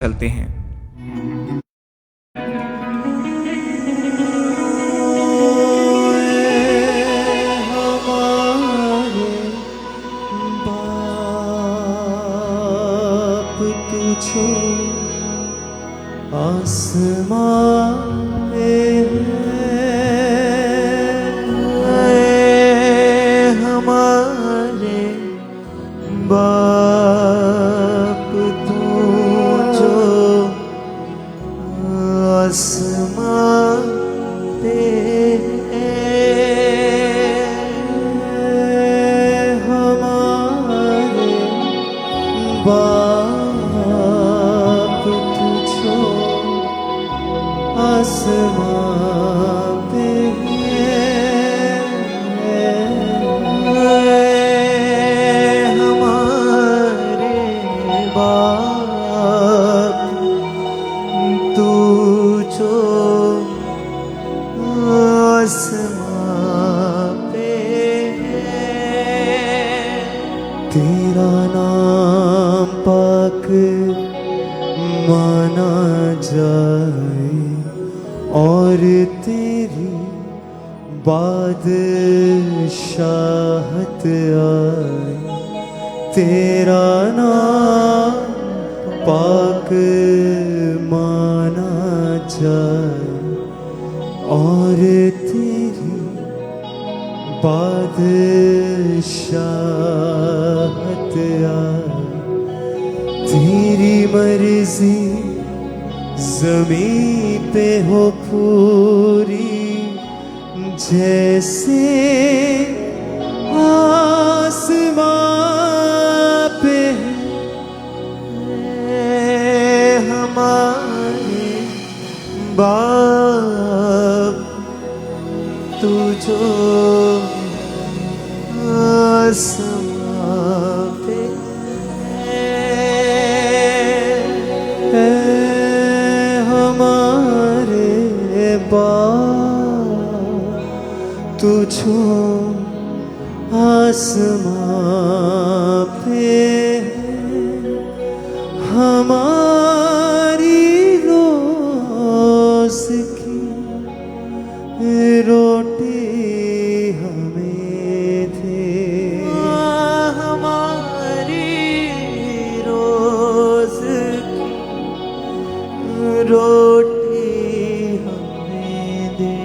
चलते हैं। तुझो आसमान में है हमारे बाप, तू जो आसमान पे है हमारे बाप, तुझो आसमान पे हमारे बाप, तू जो आसमान पे तेरा नाम पाक माना जाए और तेरी बादशाहत आए। तेरा नाम पाक माना जाए और तेरी बादशाहत आए। तेरी मर्जी ज़मीन पे हो पूरी, जैसे आसमां पे है हमारे बाप, तू जो आसमां पे है हमारे बाप, तुझो आसमां पे हमारी रोज़ की रोटी हमें दे। हमारी रोज़ की रोटी हमें दे।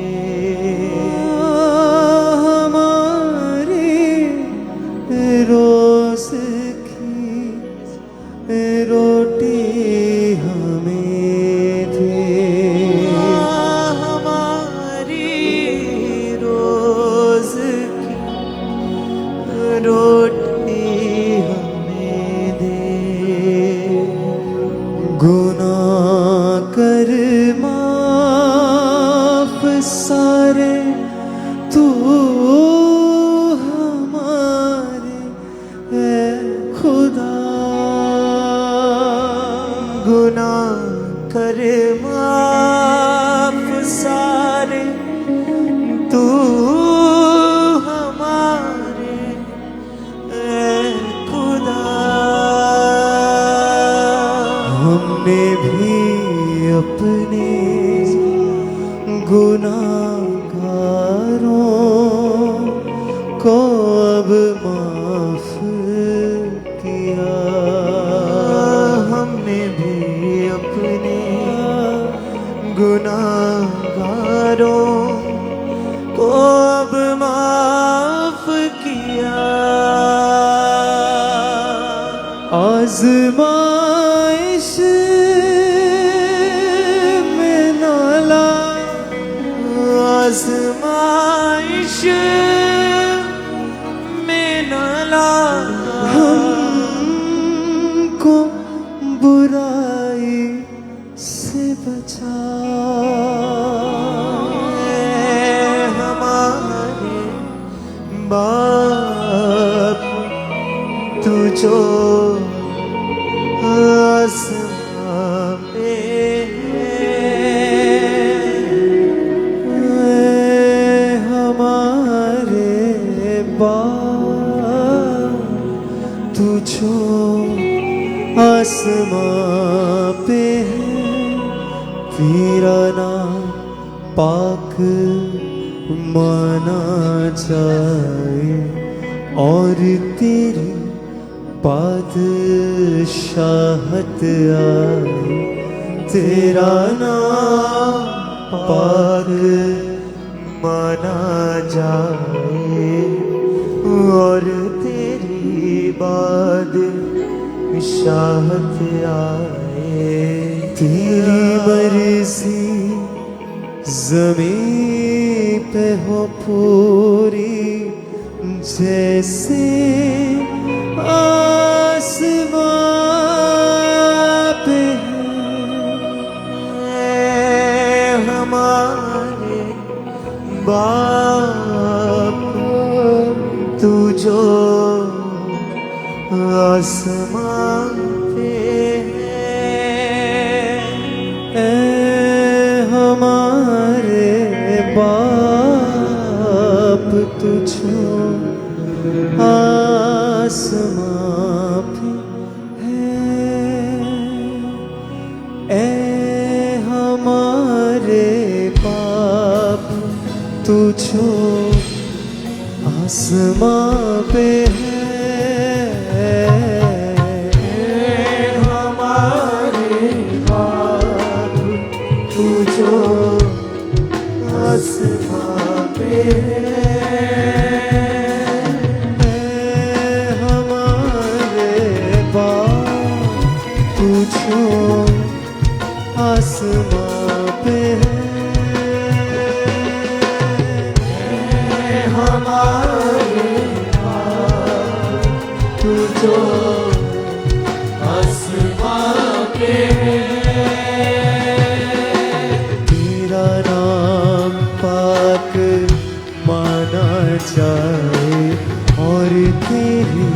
हमारी रोज़ की रोटी हमें दे। हमारी रोज़ की रोटी हमें दे। गुनाह कर माफ सारे तू हमारे है खुदा। गुनाह कर माफ सारे तू हमारे है खुदा। हमने भी अपने गुनाहगारों को अब माफ किया। हमने भी अपने गुनाहगारों को अब माफ किया। आज़माइश में न ला, आज़माइश में न ला, हमको बुरा तेरा नाम पाक माना जाए और तेरी बादशाहत आए। तेरा नाम पाक माना जाए और तेरी बादशाहत आए। तेरी मर्जी ज़मीं पे हो पूरी जैसे आसमां पे है। हमारे बाप तू जो आसमां पे है, हमारे बाप तुझो आसमां पे है। हमारे बाप तुझो आसमां पे है। हमारे बाप तुझो आसमां पे है। हमारे बाप तुझो आसमां पे है। हमारे बाप तुझो आसमां पे है। तेरा नाम पाक माना जाए और तेरी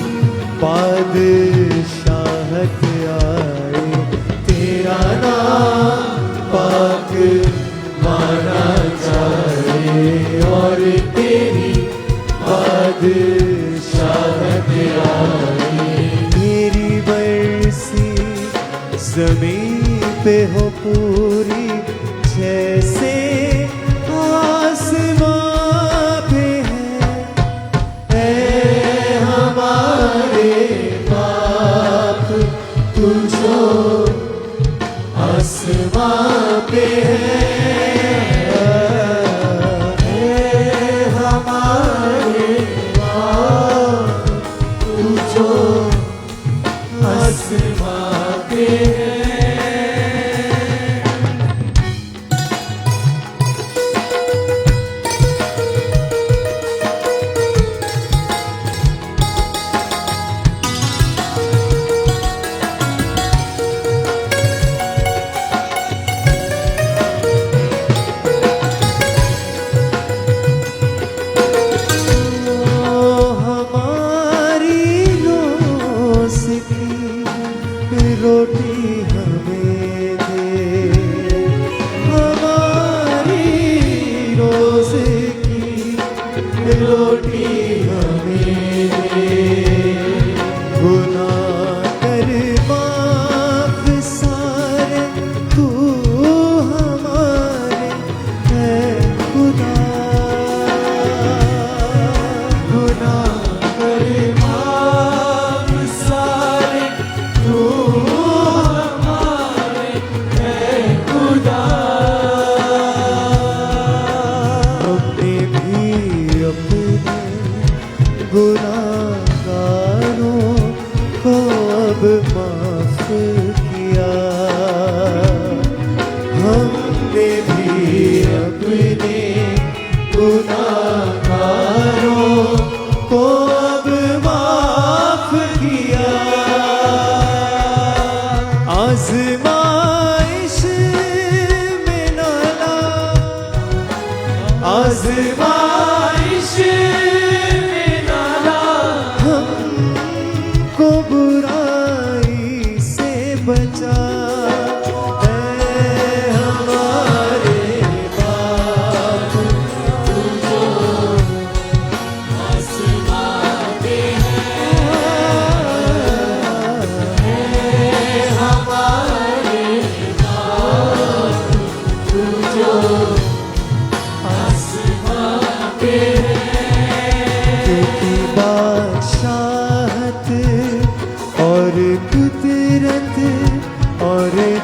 बादशाहत आए। तेरा नाम पाक माना जाए और तेरी बादशाहत आए। तेरी मर्जी ज़मीं पे हो पूरी जैसे आसमां पे है। हमारे बाप तुझो आसमां पे है। हमारे बाप तुझो आसमां पे है। रोटी हमें दे, हमारी रोज़ की रोटी हमें दे। गुनाह कर माफ़ सारे तू हमारे है खुदा। गुनाह कर माफ़ सारे तू हमारे है खुदा। हमने भी अपने गुनाहगारों को अब माफ किया। हमने भी अपने गुनाहगारों को अब माफ किया। आज़माइश में न ला, आज़माइश में न ला, हमको बुराई से बचा। हमारे बाप तुझो आसमां पे है। हमारे बाप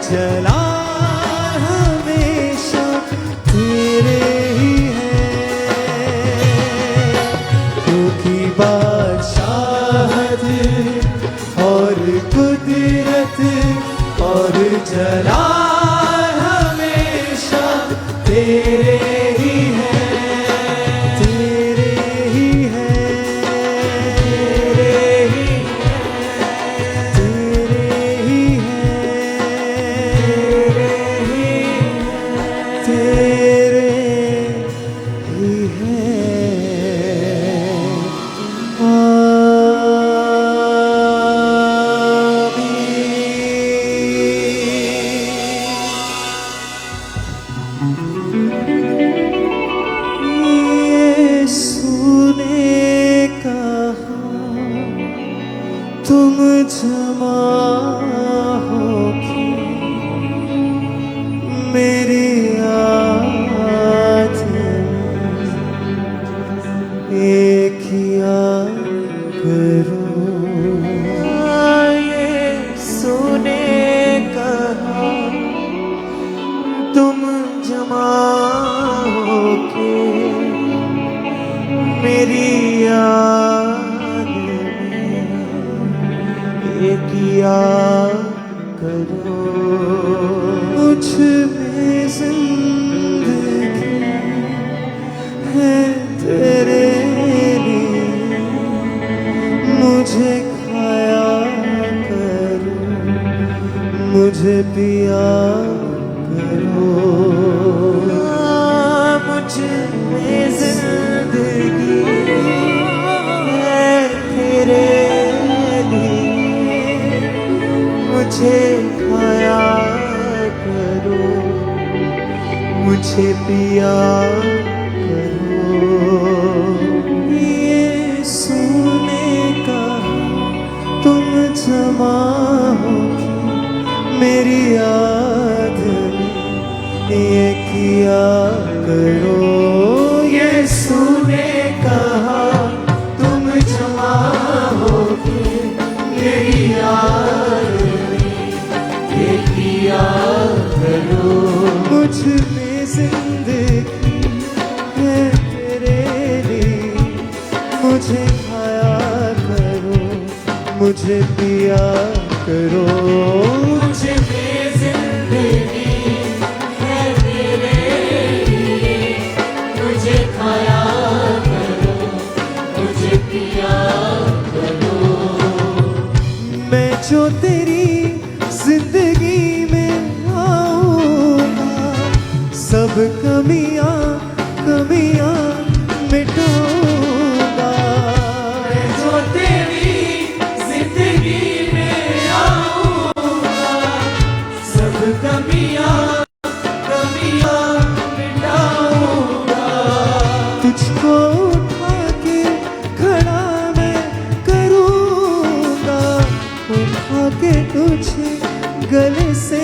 चला हमेशा तेरे ही है, क्योंकि बादशाहत और कुदरत और जलाल हमेशा तेरे ही है, तेरे ही है, तेरे ही है, तेरे ही है। यीशु ने कहा तुम जमा होके मेरी याद एक किया करो। यीशु ने कहा तुम जमा होके मेरी याद में ये किया करो। मुझ में जिंदगी है तेरे लिए, मुझे खाया करो, मुझे पिया करो। मुझ में जिंदगी है तेरे लिए, मुझे खाया करो, मुझे पिया करो। यीशु ने कहा तुम जमा होके मेरी याद में ये किया करो। यीशु ने कहा तुम जमा होके मेरी याद में ये किया करो। मुझ में जिंदगी है तेरे लिए, मुझे खाया करो, मुझे पिया करो। मुझ में जिंदगी है तेरे लिए, मुझे खाया करो, मुझे पिया करो। मैं जो तेरी जिंदगी में आऊंगा, सब कमियां कमियां मिटाऊंगा। मैं जो तेरी जिंदगी में आऊंगा, सब कमियां कमियां मिटाऊंगा। तुझको उठा के खड़ा मैं करूंगा, उठा के तुझे गले से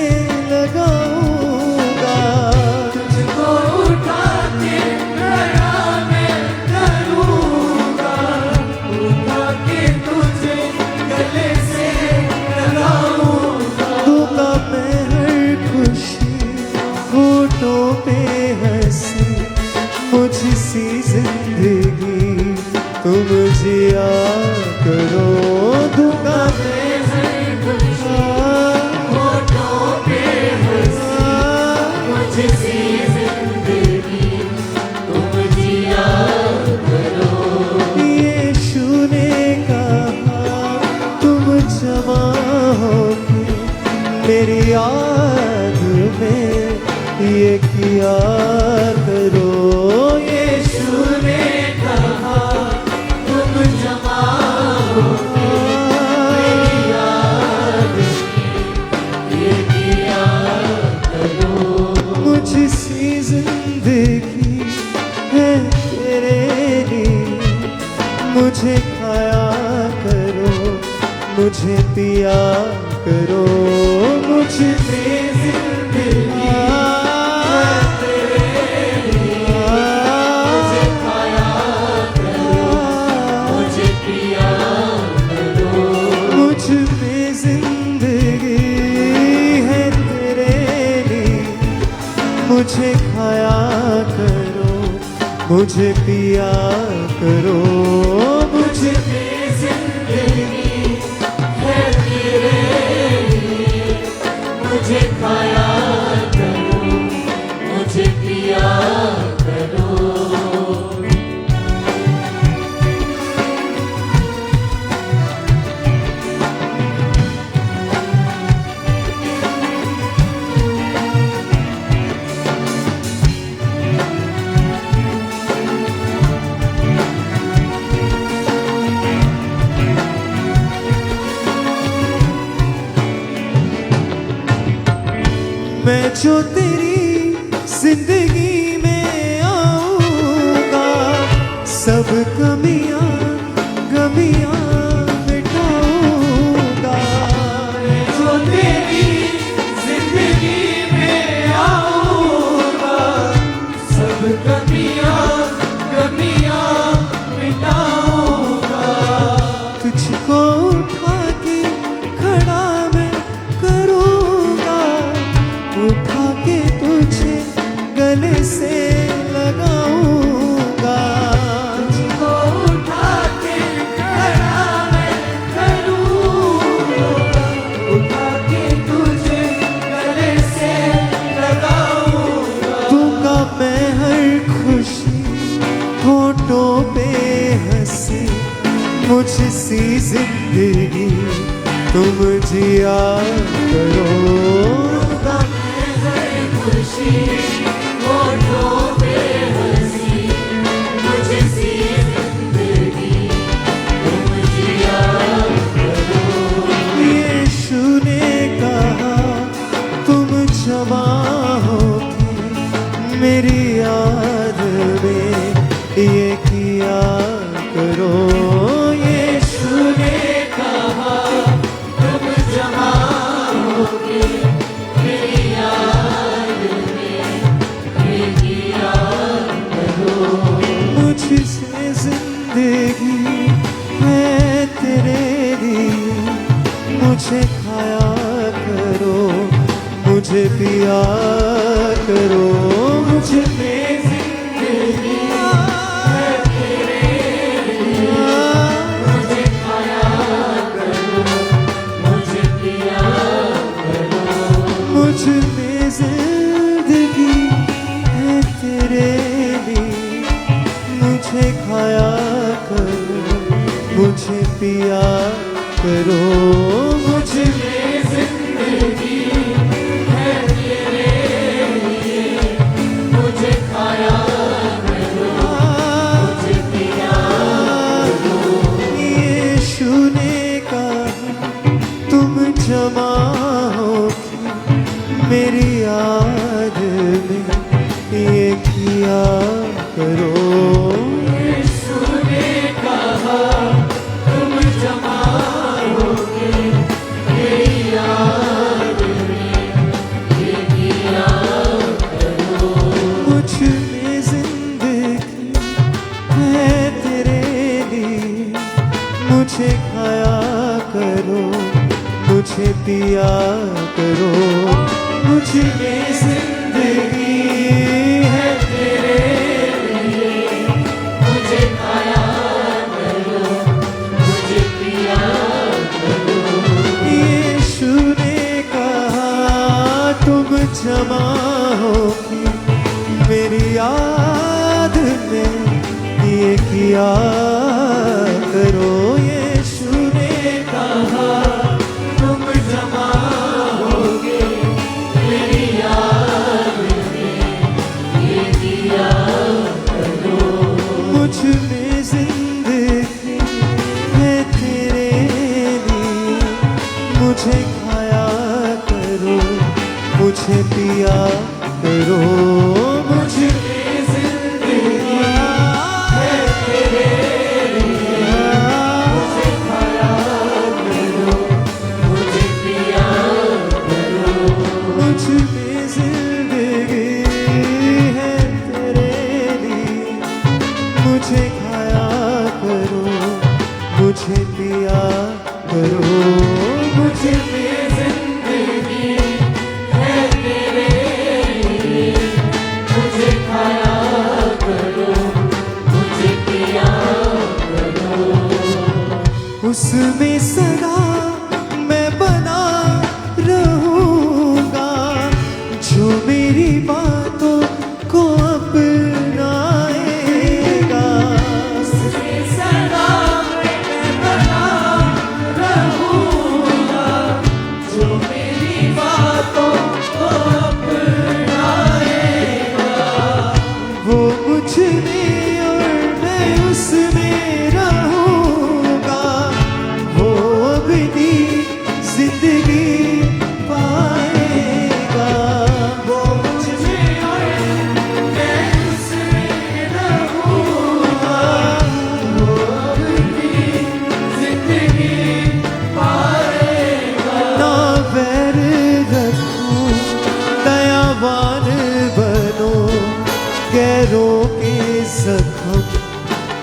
लगाऊंगा। तुझको उठा के खड़ा मैं करूंगा, उठा के तुझे गले से लगाऊंगा। दूंगा मैं हर खुशी, होठों पे हंसी, मुझसी जिंदगी तुम जिया करो। दूंगा मैं हर खुशी, होठों पे हंसी, मुझसी जिंदगी तुम जिया करो। यीशु ने कहा तुम जमा होके मेरी याद में ये किया करो। यीशु ने कहा तुम जमा होके मेरी याद में ये किया करो। मुझसी जिंदगी है तेरे लिए, मुझे खाया करो, मुझे पिया करो। मुझ में जिंदगी है तेरे लिए, मुझे खाया करो, मुझे पिया करो। मुझ में जिंदगी है तेरे मुझे खाया करो, मुझे पिया करो, मुझे जिंदगी है तेरे लिए। मुझे खाया करो, मुझे पिया करो। मैं जो तेरी जिंदगी में आऊंगा, सब कमियां गमियां मिटाऊंगा। मैं जो तेरी जिंदगी में आऊंगा, सब कमियां गमियां मिटाऊंगा। तुझको उठा के खड़ा मैं करूंगा, उठा के तुझे गले से लगाऊंगा। तुझको उठा के खड़ा मैं करूंगा, उठा के तुझे गले से लगाऊंगा। दूंगा मैं हर खुशी होठों पे हंसी, मुझसी जिंदगी तुम जिया करो। खुशी होठों पे हंसी, मुझसी जिंदगी तुम जिया करो। यीशु ने कहा तुम जमा होके मेरी याद में ये किया करो। यीशु ने कहा तुम जमा होके मेरी याद मुझसे जिंदगी है तेरे लिए। मुझे खाया करो, मुझे पिया करो, मुझे जिंदगी है तेरे लिए। मुझे खाया करो, मुझे पिया करो, मुझ में जिंदगी है तेरे लिए। मुझे खाया करो, मुझे पिया करो, मुझे जिंदगी है तेरे लिए। मुझे खाया करो, मुझे पिया करो। यीशु ने कहा तुम जमा होके मेरी याद में ये किया करो। यीशु ने कहा तुम जमा होके मेरी याद में ये किया करो। मुझ में जिंदगी है तेरे लिए। मुझे खाया करो, मुझे पिया करो, मुझ में जिंदगी है तेरे लिए। मुझे खाया करो, मुझे पिया करो। यीशु ने कहा तुम जमा होके मेरी याद में ये किया करो। यीशु ने कहा तुम जमा होके मेरी याद में ये किया करो। मुझ में जिंदगी है तेरे लिए। मुझे खाया करो, मुझे पिया करो, मुझ में जिंदगी है तेरे लिए। मुझे खाया करो, मुझे पिया करो, मुझ में जिंदगी है तेरे लिए। मुझे खाया करो, मुझे पिया करो, मुझ में जिंदगी है तेरे लिए। उसमें सदा मैं बना रहूंगा, जो मेरी बातों को अपनाएगा। उसमें सदा मैं बना रहूंगा, जो मेरी बातों को अपनाएगा। वो मुझ में और मैं उसमें रहूंगा, वो अपनी जिंदगी पाएगा। वो मुझ में और मैं उसमें रहूंगा, वो अपनी जिंदगी पाएगा। ना बैर रखूं, दयावान बनो, गैरों के जख्म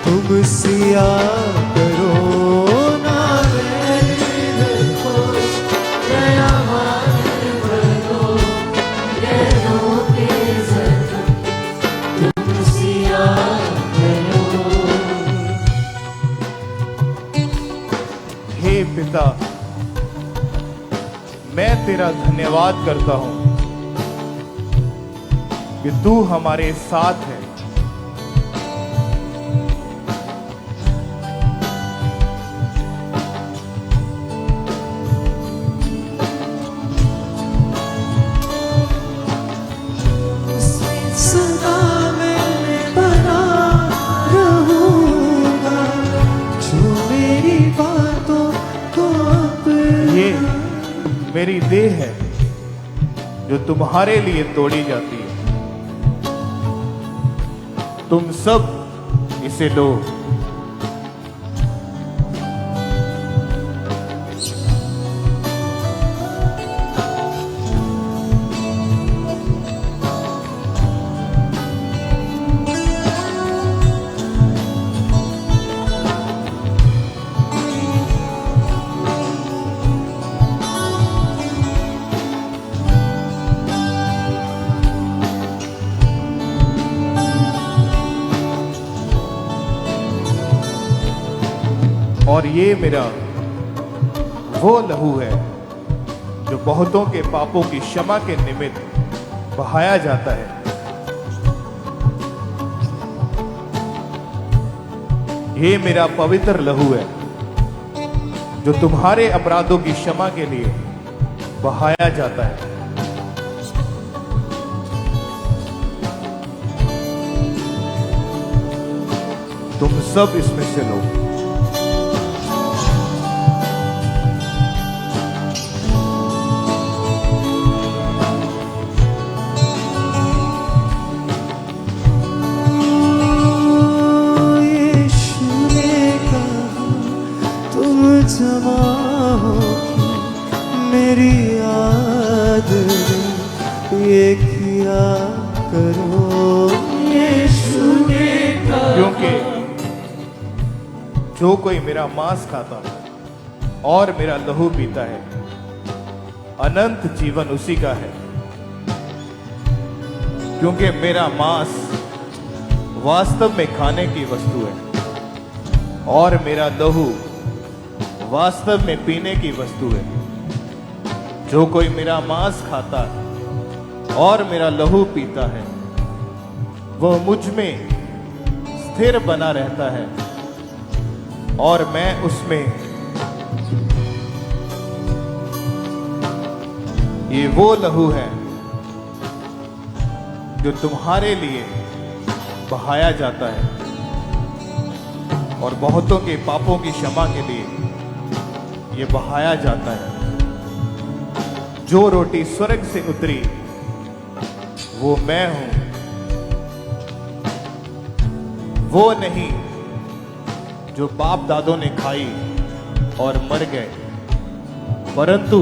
तुम सिया करो। ना बैर रखो, दयावान बनो, गैरों के जख्म तुम सिया करो। हे पिता, मैं तेरा धन्यवाद करता हूं कि तू हमारे साथ है। सदा मैं बना रहूंगा, जो मेरी बातों को ये मेरी देह है जो तुम्हारे लिए तोड़ी जाती है। तुम सब इसे लो। और ये मेरा वो लहू है जो बहुतों के पापों की क्षमा के निमित्त बहाया जाता है। ये मेरा पवित्र लहू है जो तुम्हारे अपराधों की क्षमा के लिए बहाया जाता है। तुम सब इसमें से लो। जमा होगी मेरी याद में, ये किया करो यीशु ने कहा। क्योंकि जो कोई मेरा मांस खाता है और मेरा लहू पीता है, अनंत जीवन उसी का है। क्योंकि मेरा मांस वास्तव में खाने की वस्तु है और मेरा लहू वास्तव में पीने की वस्तु है। जो कोई मेरा मांस खाता है और मेरा लहू पीता है, वह मुझ में स्थिर बना रहता है और मैं उसमें। ये वो लहू है जो तुम्हारे लिए बहाया जाता है और बहुतों के पापों की क्षमा के लिए ये बहाया जाता है। जो रोटी स्वर्ग से उतरी वो मैं हूं, वो नहीं जो बाप दादों ने खाई और मर गए, परंतु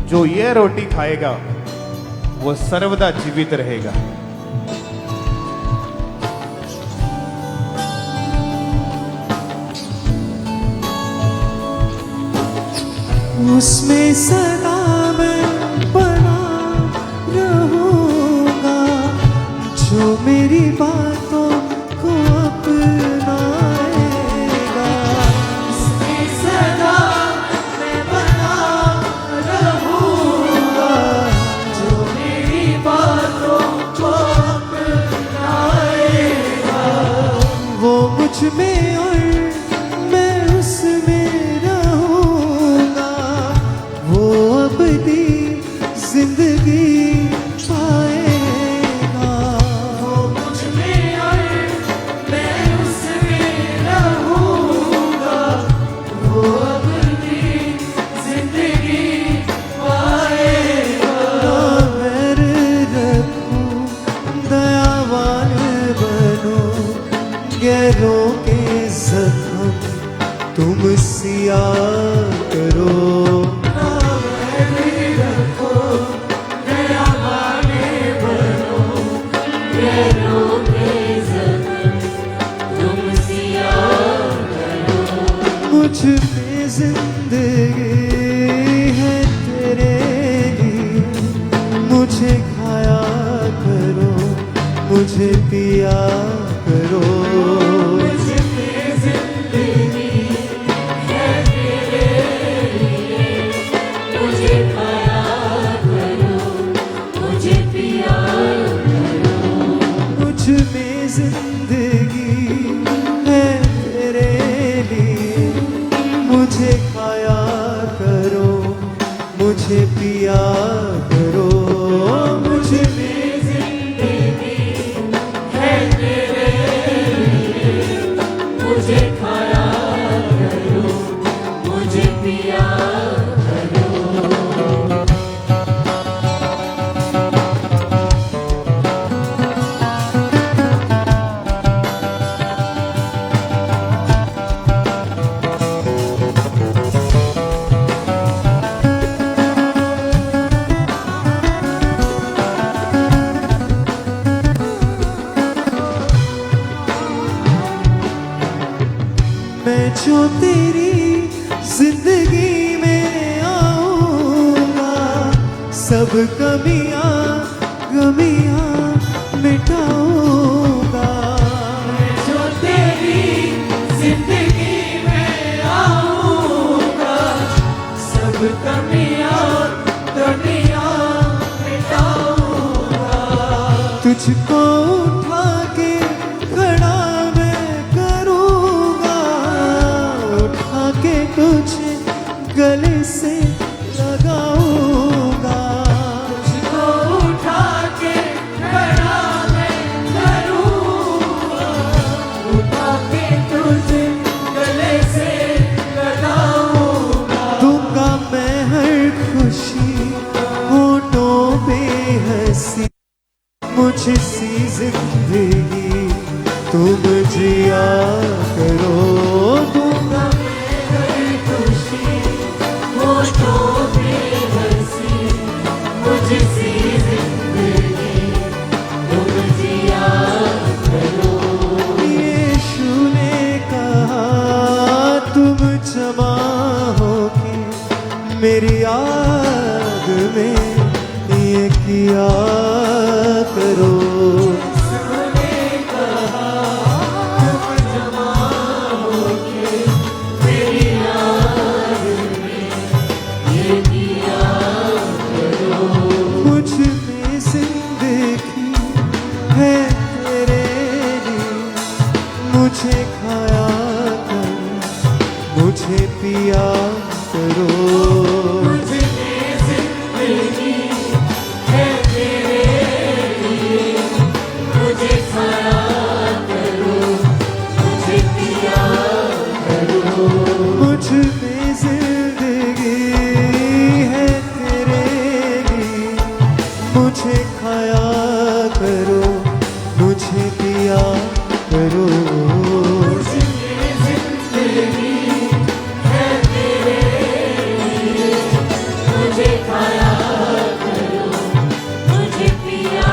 जो ये रोटी खाएगा वो सर्वदा जीवित रहेगा। उसमें सदा मैं बना रहूंगा, जो मेरी बातों को अपनाएगा। उसमें पैरों के जख्म तुम सिया करो। मुझ में जिंदगी है तेरे लिए, मुझे खाया करो, मुझे पिया करो। मुझ में जिंदगी है तेरे लिए, मुझे खाया करो, मुझे पिया करो। मुझ में जिंदगी है तेरे लिए, मुझे खाया करो, मुझे पिया करो। मुझ में जिंदगी है तेरे लिए, मुझे खाया करो, मुझे पिया करो। मैं जो तेरी जिंदगी में आऊंगा, सब कमियां गमियां मिटाऊंगा। जो तेरी जिंदगी में आऊंगा, सब कमियां कमियां मिटाऊंगा। तुझको उठा के खड़ा मैं करूंगा, उठा के तुझे गले से लगाऊंगा। तुझको उठा के खड़ा मैं करूंगा, उठा के तुझे गले से लगाऊंगा। दूंगा मैं हर खुशी होठों पे हंसी, मुझसी जिंदगी तुम जिया करो। दूंगा खुशी होठों पे हंसी, मुझसी जिंदगी तुम जिया करो। यीशु ने कहा तुम जमा होके मेरी याद में ये किया करो। तूने कहा तुम जमा होके मेरी याद में ये किया करो। मुझ में जिंदगी है तेरे लिए, मुझे खाया करो, मुझे पिया करो। मुझ में जिंदगी है तेरे लिए, मुझे खाया करो, मुझे पिया करो। मुझ में जिंदगी है तेरे लिए, मुझे खाया करो, मुझे पिया करो। मुझ में जिंदगी है तेरे लिए, मुझे खाया करो, मुझे पिया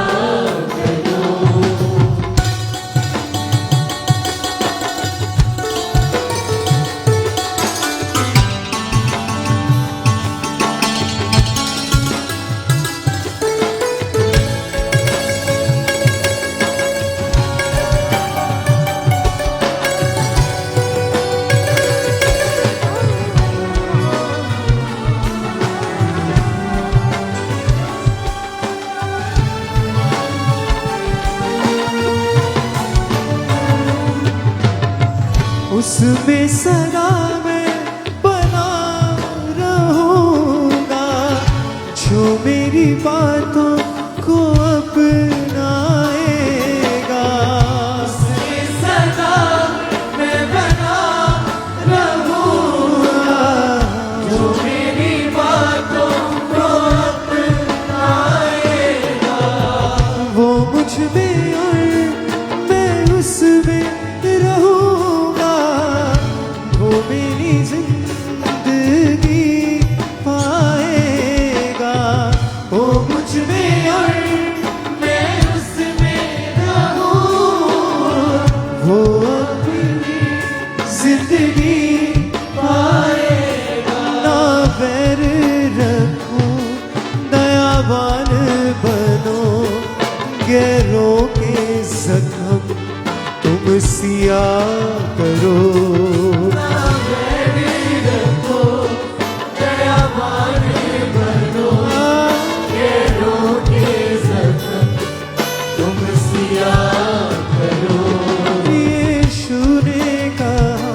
करो। उसमें सदा मैं बना रहूंगा, जो मेरी बातों को अपनाएगा। उसमें सदा मैं बना रहूंगा, जो मेरी बातों को अपनाएगा। वो मुझ में और मैं उसमें रहूंगा, गैरों के जख्म तुम सिया करो। यीशु ने कहा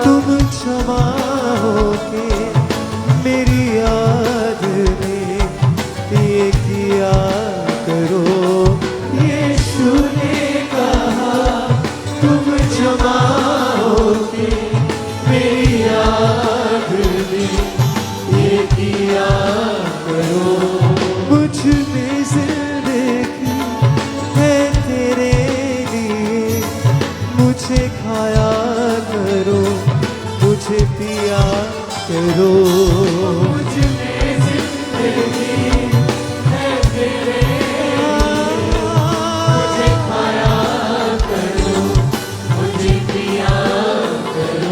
तुम क्षमा होके मेरी याद में ये किया करो। यीशु ने कहा तुम क्षमा होके मेरी याद में ये किया करो। मुझ में जिंदगी है तेरे लिए, मुझे खाया करो, मुझे पिया करो। मुझ में जिंदगी है तेरे लिए, मुझे खाया करो, मुझे पिया करो।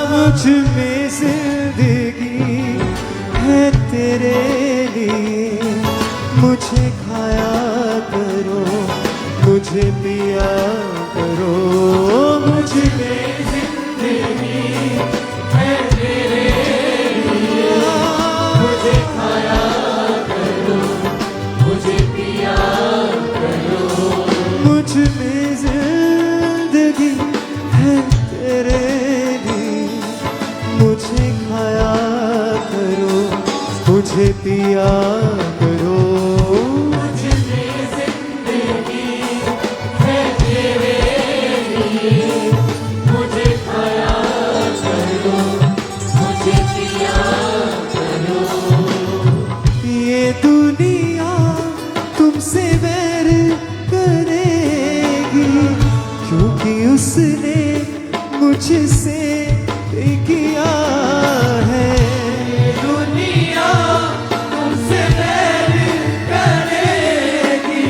मुझ में जिंदगी है तेरे लिए, मुझे खाया करो, मुझे पिया करो। मुझ में जिंदगी है तेरे लिए, मुझे खाया करो, मुझे पिया करो। मुझ में जिंदगी है तेरे लिए, मुझे खाया करो, मुझे पिया करो। मुझ में जिंदगी है तेरे लिए, मुझे खाया करो, मुझे पिया करो। ये दुनिया तुमसे बैर करेगी, क्योंकि उसने मुझसे किया है। दुनिया तुमसे बैर करेगी,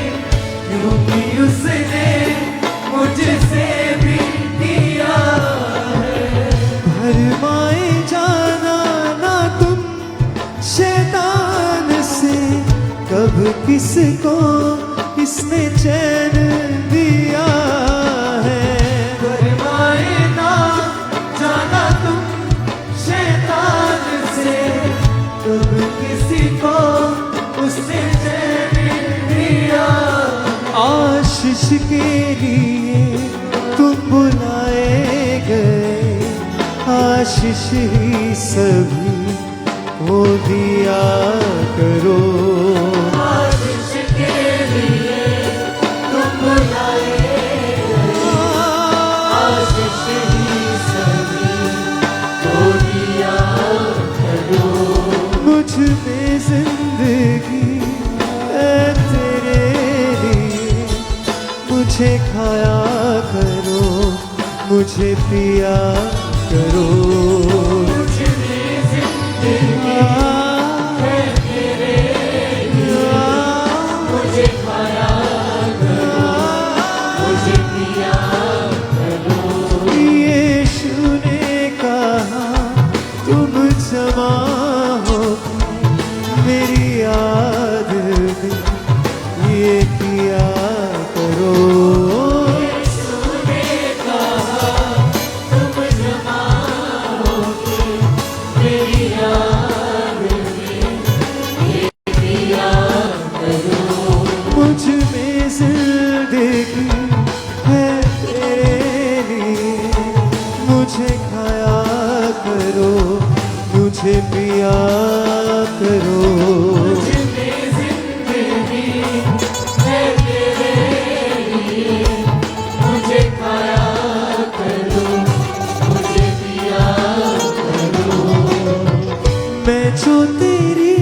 क्योंकि उसने मुझसे भी किया है। भरमाए जाना ना तुम शैतान से, कब किसको इसने चैन दिया है। भरमाए ना जाना तुम शैतान से, कब किसी को उसने चैन दिया। आशीष के लिए तुम बुलाए गए, आशीष ही सभी को दिया करो। आशीष के लिए तुम बुलाए गए, आशीष ही सभी को दिया करो। मुझ में जिंदगी है तेरे लिए, मुझे खाया करो, मुझे पिया करो। मुझ में जिंदगी है तेरे लिए, मुझे खाया करो, मुझे पिया करो। यीशु ने कहा तुम क्षमा हो मेरी याद में ये किया करो। यीशु ने कहा तुम क्षमा हो मेरी याद में ये किया करो। मुझ में जिंदगी है तेरे लिए, मुझे खाया करो, मुझे पिया करो। मुझ में जिंदगी है तेरे लिए, मुझे खाया करो, मुझे पिया करो। मैं जो तेरी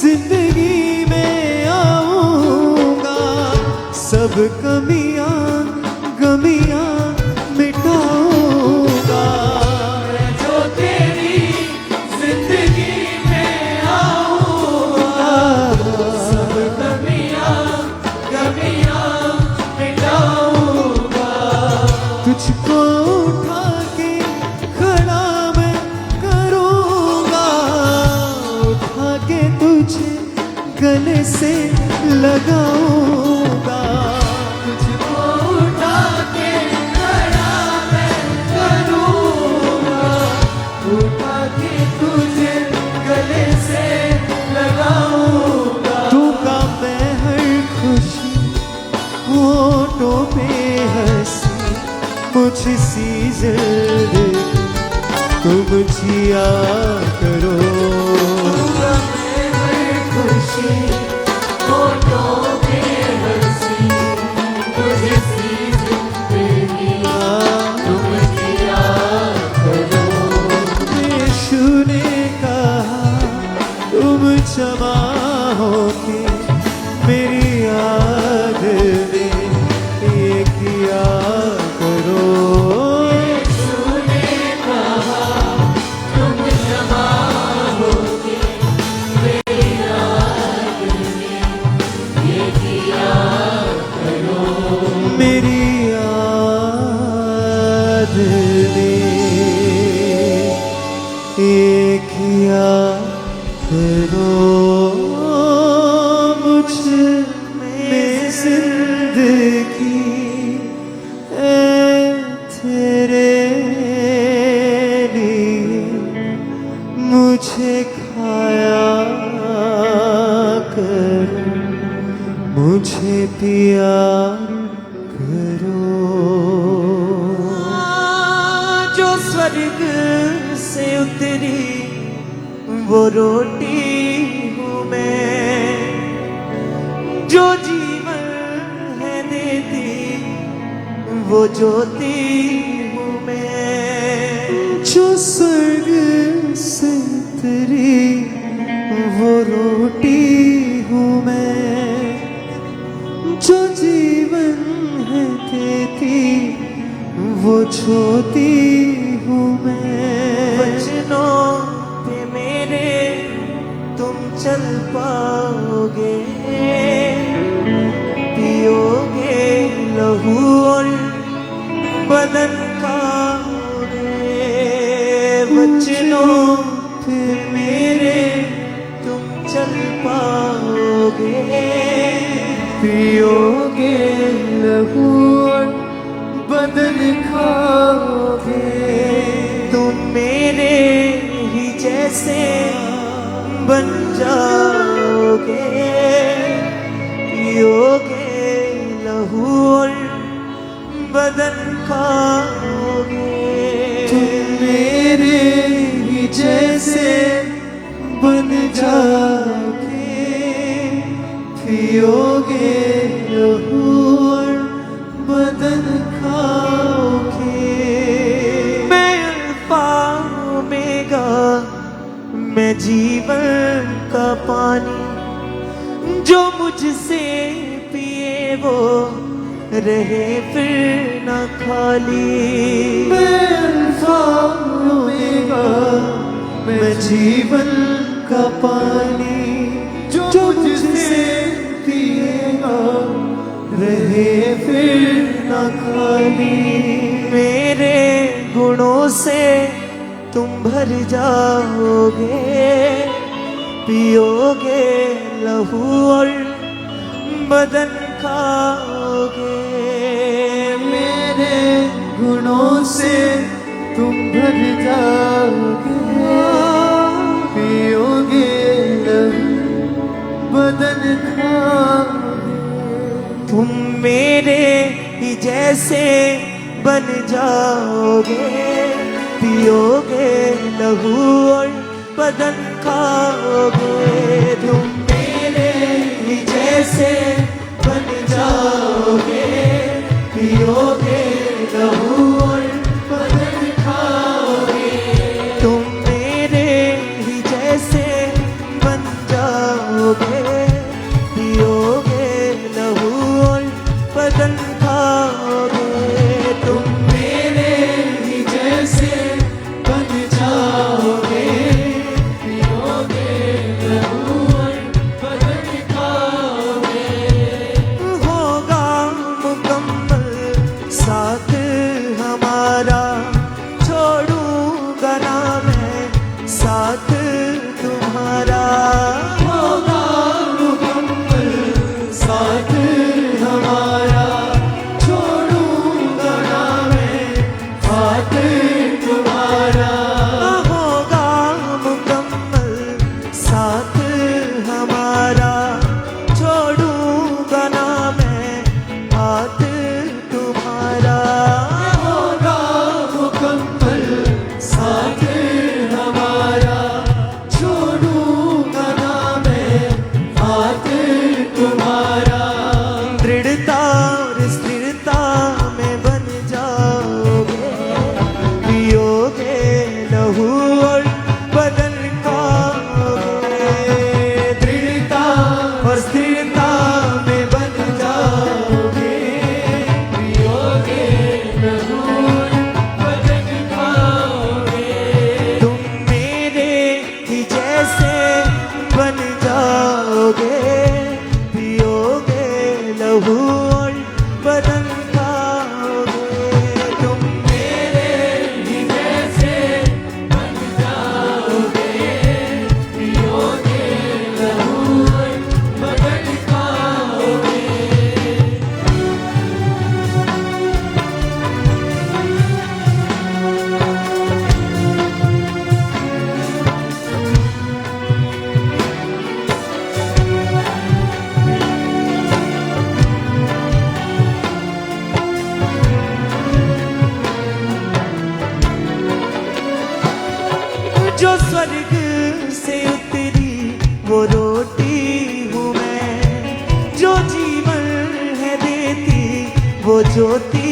जिंदगी में आऊंगा, सब कमियां गमियां मिटाऊंगा। उठा के खड़ा मैं करूँगा, उठा के तुझे गले से लगाऊंगा, तुझको उठा के खड़ा मैं करूँगा, उठा के तुझे गले से लगाऊंगा। दूंगा मैं हर खुशी होठों पे हंसी, मुझसी जिंदगी तुम जिया करो। दूंगा मैं हर खुशी होठों पे हंसी, मुझसी जिंदगी तुम जिया करो। यीशु ने कहा तुम क्षमा होके मेरी याद में ये किया करो। यीशु ने कहा तुम क्षमा होके मेरी याद में ये किया करो। मेरी याद में ये किया करो। मुझ में जिंदगी है तेरे लिए, मुझे खाया करो, मुझे पिया करो। जो स्वर्ग से उतरी वो रोटी हूँ मैं, जो जीवन है देती वो ज्योति हूँ मैं। जो स्वर्ग से उतरी वो रोटी हूँ मैं, जो जीवन है देती वो ज्योति हूँ मैं। वचनों पे मेरे तुम चल पाओगे, पियोगे लहू और बदन खाओगे। वचनों पे मेरे तुम चल पाओगे, पियोगे लहू और बदन खाओगे। तुम मेरे ही जैसे बन जाओगे, पियोगे लहू और बदन खाओगे। तुम मेरे ही जैसे बन जाओगे, पियोगे लहू और बदन खाओगे। मैं अल्फा ओमेगा, मैं जीवन का पानी, जो मुझसे पिए वो रहे फिर न खाली। मैं अल्फा ओमेगा, मैं जीवन का पानी, जो मुझसे पिएगा रहे फिर न खाली। मेरे गुणों से तुम भर जाओगे, पियोगे लहू और बदन खाओगे। मेरे गुणों से तुम भर जाओगे, पियोगे लहू बदन खाओगे। तुम मेरे ही जैसे बन जाओगे, पियोगे लहू और बदन खाओगे। तुम मेरे ही जैसे बन जाओगे, पियोगे लहू और बदन खाओगे। तुम मेरे ही जैसे बन जाओगे, पियोगे लहू और बदन खाओगे। तुम मेरे ही जैसे बन जाओगे, पियोगे लहू और बदन खाओगे। होगा मुकम्मल सा स्वर्ग से उतरी वो रोटी हूँ मैं, जो जीवन है देती वो ज्योति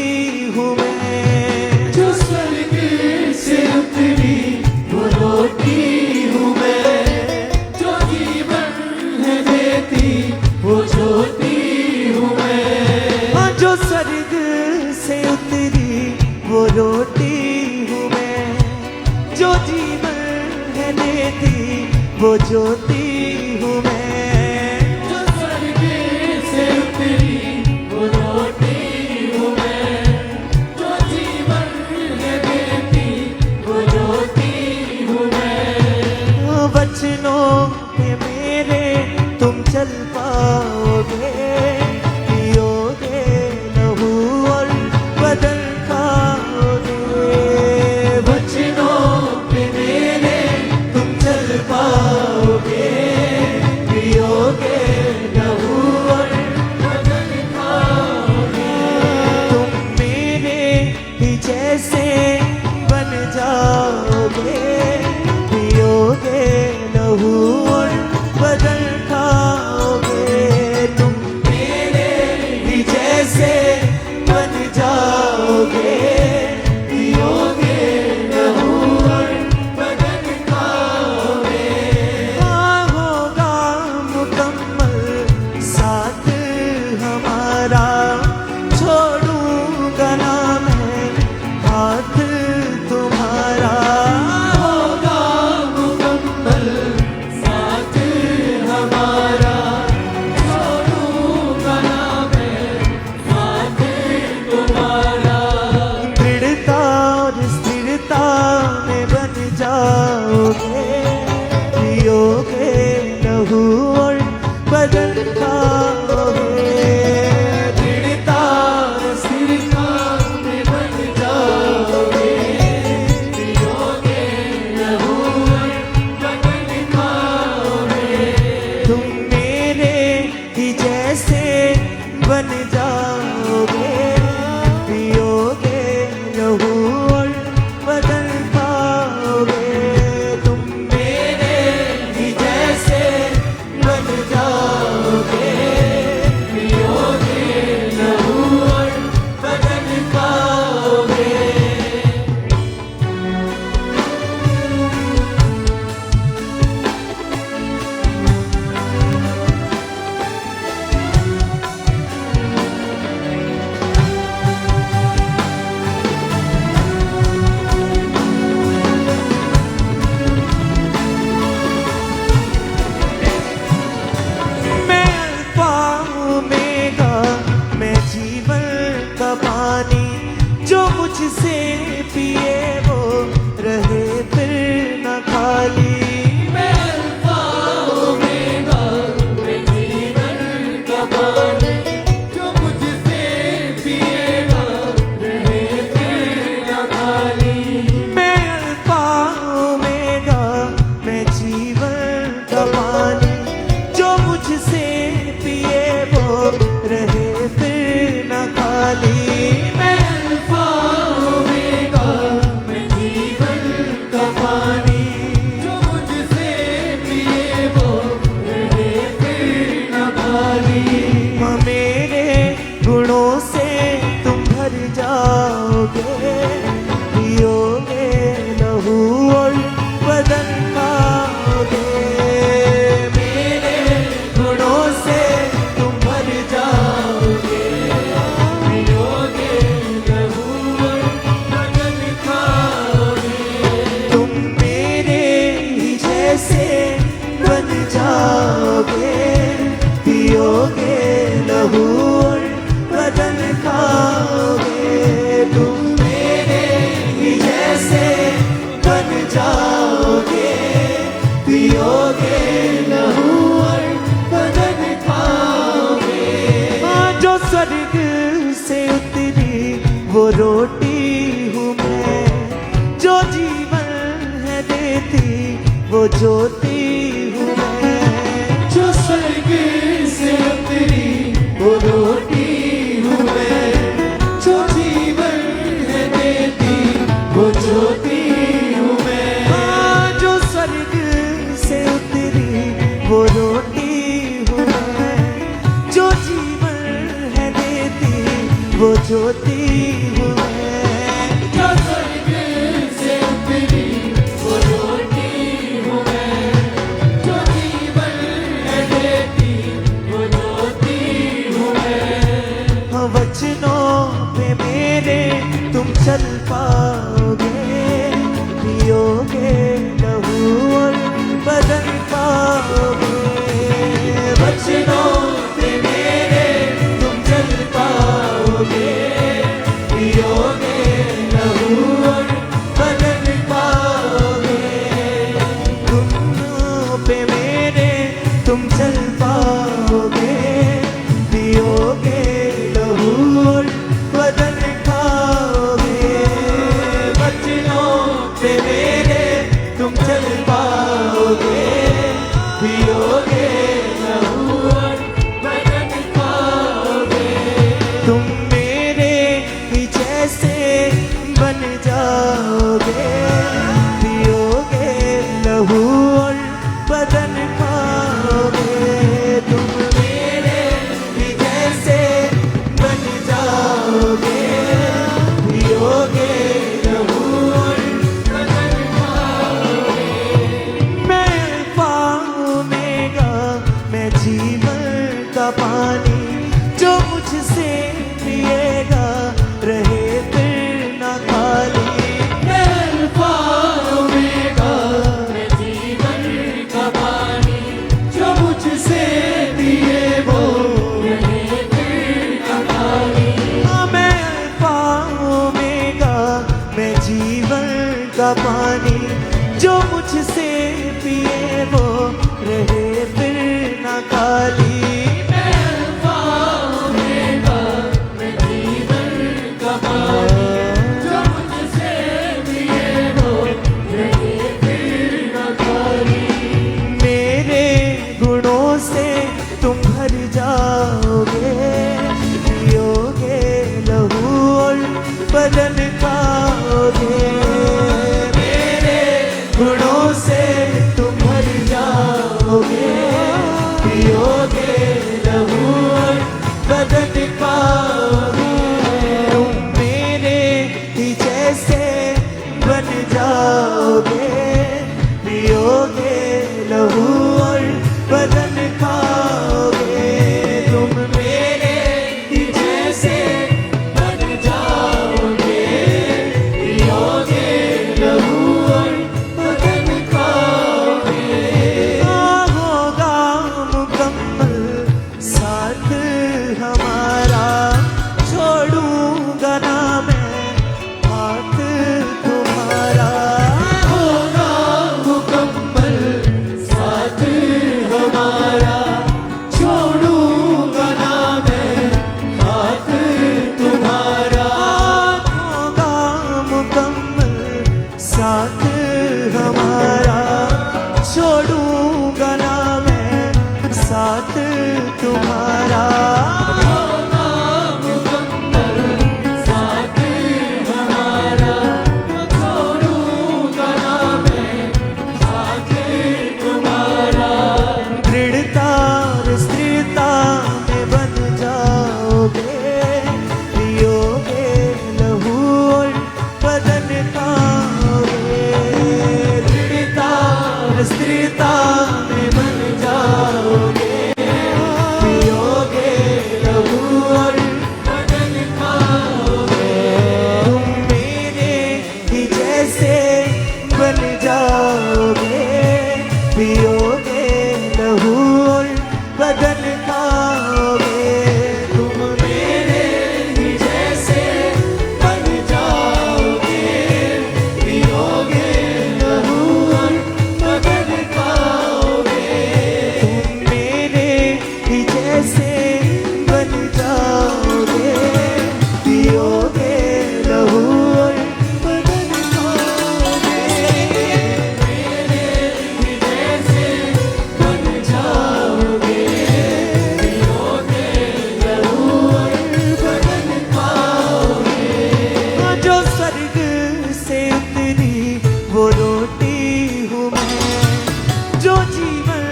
हूँ मैं। जो स्वर्ग से उतरी वो रोटी हूँ मैं, जो जीवन है देती वो ज्योति हूँ मैं। हाँ, जो स्वर्ग से उतरी वो रोटी हूँ मैं, जो जीवन है देती वो ज्योति हूँ मैं। जो स्वर्ग से उतरी वो रोटी हूँ मैं, जो जीवन है देती वो ज्योति हूँ मैं। वचनों पे मेरे तुम चल पाओगे, पियोगे लहू और बदन खाओगे। वचनों पे मेरे तुम चल पाओगे, पियोगे लहू और बदन खाओगे। तुम मेरे ही जैसे बन जाओगे, पियोगे लहू और बदन खाओगे। तुम मेरे ही जैसे बन जाओगे, पियोगे लहू और बदन खाओगे। हाँ, होगा मुकम्मल साथ हमारा, छोड़ूंगा ना मैं हाथ तुम्हारा। होगा मुकम्मल साथ हमारा, छोड़ूंगा ना मैं साथ तुम्हारा। दृढ़ता और स्थिरता में बन जाओगे, पियोगे लहू और बदन खाओगे। दृढ़ता और स्थिरता में बन जाओगे, पियोगे लहू और बदन खाओगे। तुम मेरे ही जैसे बन जाओगे, पियोगे लहू और बदन खाओगे। तुम मेरे ही जैसे बन जाओगे, पियोगे लहू और बदन खाओगे। मैं अल्फा ओमेगा, मैं जीवन का पानी, जो मुझसे पिए वो रहे फिर न खाली। मैं अल्फा ओमेगा, मैं जीवन का पानी, जो मुझसे पिएगा रहे फिर न खाली। मैं अल्फा ओमेगा, मैं जीवन का पानी, जो मुझसे पिए वो रहे फिर न खाली। मैं अल्फा ओमेगा, मैं जीवन का पानी, जो मुझसे पिए वो रहे फिर न खाली। हाँ, मेरे गुणों से तुम भर जाओगे, पियोगे लहू और बदन खाओगे। मेरे गुणों से तुम भर जाओगे, पियोगे लहू और बदन खाओगे। तुम मेरे ही जैसे बन जाओगे, पियोगे लहू और बदन खाओगे। तुम मेरे ही जैसे बन जाओगे, पियोगे लहू और बदन खाओगे। हाँ, जो स्वर्ग से उतरी वो रोटी हूँ मैं, जो जीवन है देती वो ज्योति हूँ मैं। जो स्वर्ग से उतरी वो रोटी हूँ मैं, जो जीवन है देती वो ज्योति हूँ मैं। हाँ, जो स्वर्ग पे मेरे तुम चल पाओगे, पियोगे लहू और बदन खाओगे। तुम मेरे ही जैसे बन जाओगे, पियोगे लहू और बदन खाओगे। तुम मेरे ही जैसे बन जाओगे, पियोगे लहू और बदन खाओगे। मैं अल्फा ओमेगा, मैं जीवन का पानी, जो मुझसे पिएगा रहे फिर ना खाली। मैं अल्फा ओमेगा, मैं जीवन का पानी, जो मुझसे दिए वो रहे फिर न खाली। हाँ, मैं अल्फा ओमेगा, मैं जीवन का पानी, जो मुझसे पिए वो रहे फिर ना खाली। मैं अल्फा ओमेगा, मैं जीवन का पानी, जो मुझसे दिए वो रहे फिर न खाली। मेरे गुणों से तुम भर जाओगे, पियोगे लहू और बदन खाओगे। मेरे गुणों से तुम भर जाओगे, पियोगे लहू और बदन खाओगे। तुम मेरे ही जैसे बन जाओगे, पियोगे लहू और बदन खाओगे। तुम मेरे ही जैसे बन जाओगे, पियोगे लहू और बदन खाओगे। होगा मुकम्मल साथ हमारा, छोड़ूंगा ना मैं हाथ तुम्हारा। होगा मुकम्मल साथ हमारा, छोड़ूंगा ना मैं हाथ तुम्हारा। होगा मुकम्मल साथ हमारा, छोड़ूंगा ना मैं साथ तुम्हारा। होगा मुकम्मल साथ हमारा, छोड़ूंगा ना मैं साथ तुम्हारा। दृढ़ता और स्थिरता में बन जाओगे, पियोगे लहू और बदन खाओगे। दृढ़ता और स्थिरता में बन जाओगे, पियोगे लहू और बदन खाओगे। तुम मेरे ही जैसे बन जाओगे, पियोगे लहू और बदन खाओगे। तुम मेरे ही जैसे बन जाओगे, पियोगे लहू और बदन खाओगे। तुम मेरे ही जैसे बन जाओगे, पियोगे लहू और बदन खाओगे। जैसे बन जाओगे, पियोगे लहू और बदन खाओगे। जो स्वर्ग से उतरी वो रोटी हूँ मैं, जो जीवन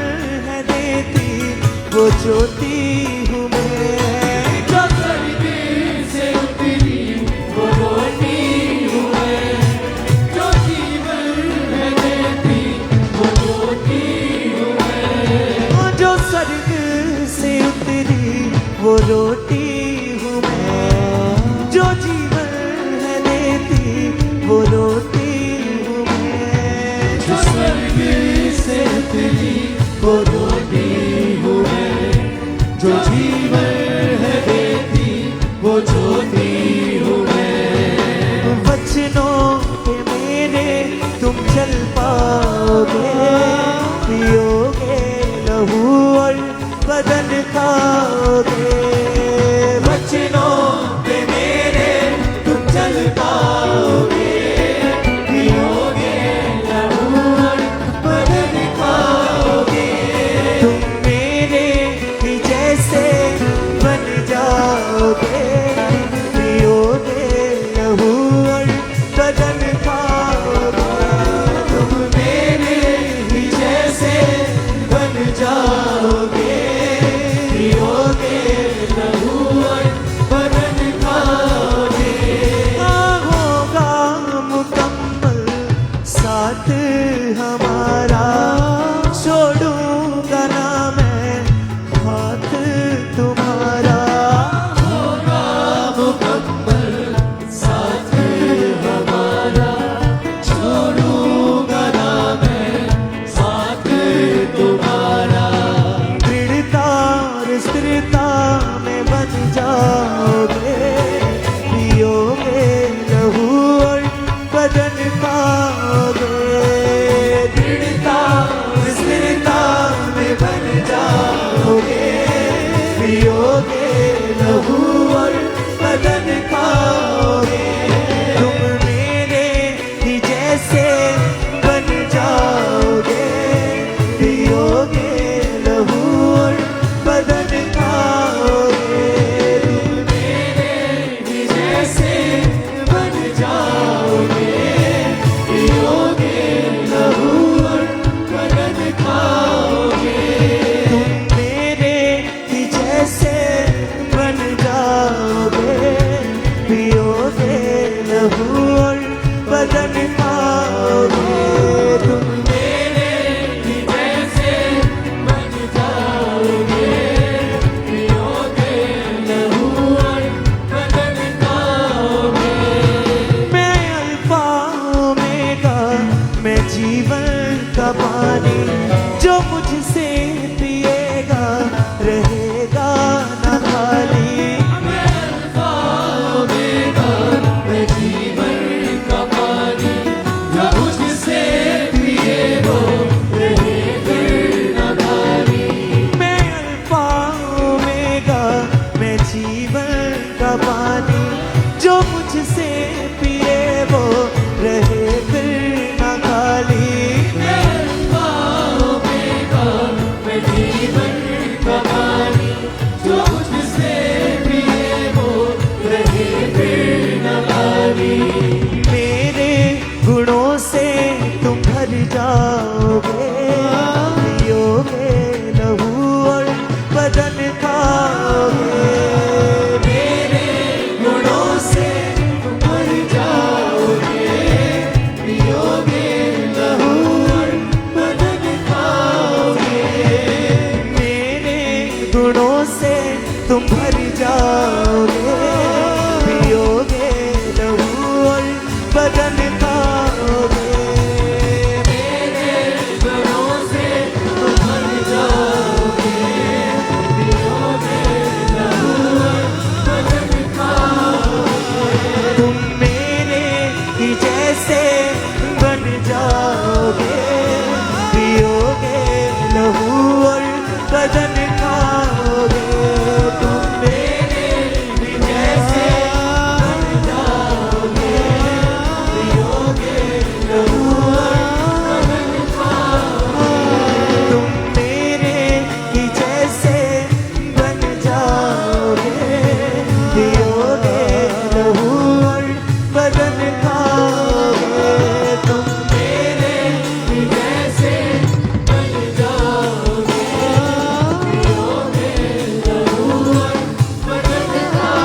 है देती वो ज्योति हूँ मैं। जो स्वर्ग से उतरी वो रोटी हूँ मैं, जो जीवन है देती वो ज्योति हूँ मैं। जो स्वर्ग से उतरी वो रोटी हूँ मैं, जो जीवन है देती वो रोटी हूँ मैं। जो स्वर्ग से उतरी वो रोटी हूँ मैं, जो जीवन है देती वो ज्योति हूँ मैं। वचनों के मेरे तुम चल पाओगे, पियोगे लहू और बदन खाओगे। वचनों पे मेरे तुम चल पाओगे, पियोगे हमारा, छोड़ूंगा ना मैं हाथ तुम्हारा। होगा मुकम्मल साथ हमारा, छोड़ूंगा ना मैं साथ तुम्हारा। दृढ़ता और स्थिरता में बन जाओगे, पियोगे लहू और बदन खाओगे। दृढ़ता और स्थिरता में बन जाओगे, पियोगे लहू और बदन खाओगे। तुम मेरे ही जैसे बन जाओगे, पियोगे लहू और बदन खाओगे। तुम मेरे ही जैसे बन जाओगे, पियोगे लहू और बदन खाओगे। तुम मेरे ही जैसे बन जाओगे, पियोगे लहू और बदन खाओगे। तुम मेरे ही जैसे बन जाओगे, पियोगे लहू और बदन खाओगे। मैं अल्फा ओमेगा, मैं जीवन का पानी, जो मुझसे पिएगा रहेगा न खाली। मैं अल्फा ओमेगा, मैं जीवन का पानी, जो मुझसे पिए वो रहे फिर न खाली। मैं अल्फा ओमेगा, मैं जीवन का पानी, जो मुझसे पिए वो रहे फिर न खाली। मैं अल्फा ओमेगा, मैं जीवन का पानी, जो मुझसे पिए वो रहे फिर न खाली। मेरे गुणों से तुम भर जाओगे, पियोगे लहू और बदन खाओगे। मेरे गुणों से तुम भर जाओगे, पियोगे लहू और बदन खाओगे। मेरे गुणों से तुम भर जाओगे, पियोगे लहू और बदन खाओगे। मेरे गुणों से तुम भर जाओगे, पियोगे लहू और बदन खाओगे। तुम मेरे ही जैसे बन जाओगे, पियोगे लहू और बदन खाओगे। तुम मेरे ही जैसे बन जाओगे, पियोगे लहू और बदन खाओगे। तुम मेरे ही जैसे बन जाओगे, पियोगे लहू और बदन खाओगे। तुम मेरे ही जैसे बन जाओगे, पियोगे लहू और बदन खाओगे।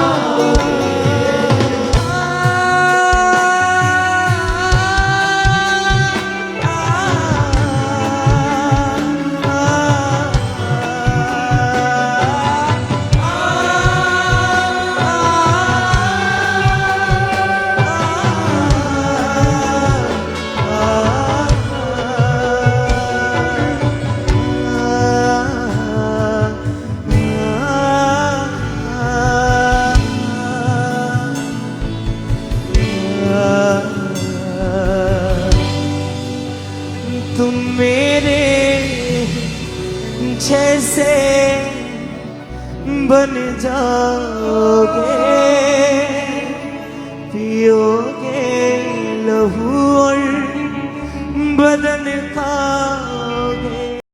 तुम मेरे जैसे बन जाओगे,